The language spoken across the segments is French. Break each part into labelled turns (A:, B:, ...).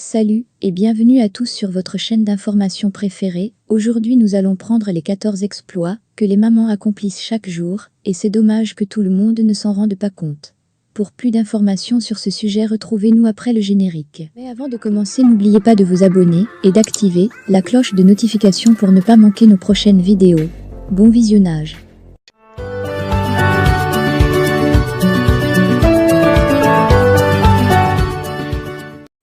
A: Salut et bienvenue à tous sur votre chaîne d'information préférée. Aujourd'hui nous allons prendre les 14 exploits que les mamans accomplissent chaque jour, et c'est dommage que tout le monde ne s'en rende pas compte. Pour plus d'informations sur ce sujet, retrouvez-nous après le générique. Mais avant de commencer, n'oubliez pas de vous abonner et d'activer la cloche de notification pour ne pas manquer nos prochaines vidéos. Bon visionnage.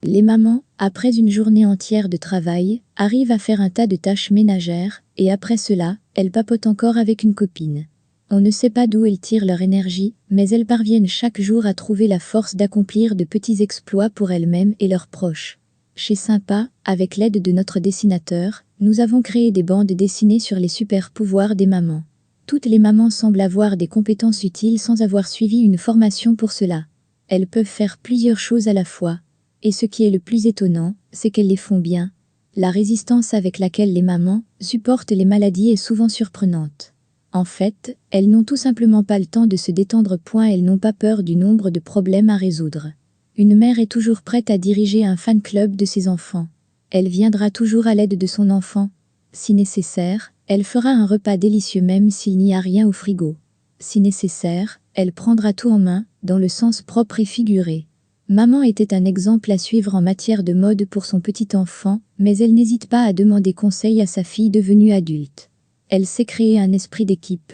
A: Les mamans, après une journée entière de travail, arrivent à faire un tas de tâches ménagères, et après cela, elles papotent encore avec une copine. On ne sait pas d'où elles tirent leur énergie, mais elles parviennent chaque jour à trouver la force d'accomplir de petits exploits pour elles-mêmes et leurs proches. Chez Sympa, avec l'aide de notre dessinateur, nous avons créé des bandes dessinées sur les super pouvoirs des mamans. Toutes les mamans semblent avoir des compétences utiles sans avoir suivi une formation pour cela. Elles peuvent faire plusieurs choses à la fois. Et ce qui est le plus étonnant, c'est qu'elles les font bien. La résistance avec laquelle les mamans supportent les maladies est souvent surprenante. En fait, elles n'ont tout simplement pas le temps de se détendre. Elles n'ont pas peur du nombre de problèmes à résoudre. Une mère est toujours prête à diriger un fan club de ses enfants. Elle viendra toujours à l'aide de son enfant. Si nécessaire, elle fera un repas délicieux même s'il n'y a rien au frigo. Si nécessaire, elle prendra tout en main, dans le sens propre et figuré. Maman était un exemple à suivre en matière de mode pour son petit enfant, mais elle n'hésite pas à demander conseil à sa fille devenue adulte. Elle sait créer un esprit d'équipe.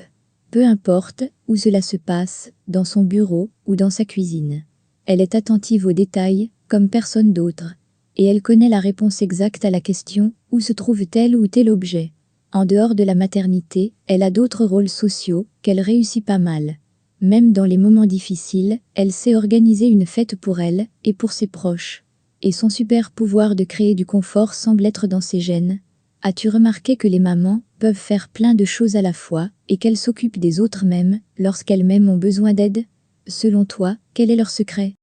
A: Peu importe où cela se passe, dans son bureau ou dans sa cuisine. Elle est attentive aux détails, comme personne d'autre. Et elle connaît la réponse exacte à la question « Où se trouve tel ou tel objet ?» En dehors de la maternité, elle a d'autres rôles sociaux qu'elle réussit pas mal. Même dans les moments difficiles, elle sait organiser une fête pour elle et pour ses proches. Et son super pouvoir de créer du confort semble être dans ses gènes. As-tu remarqué que les mamans peuvent faire plein de choses à la fois et qu'elles s'occupent des autres même lorsqu'elles-mêmes ont besoin d'aide? Selon toi, quel est leur secret?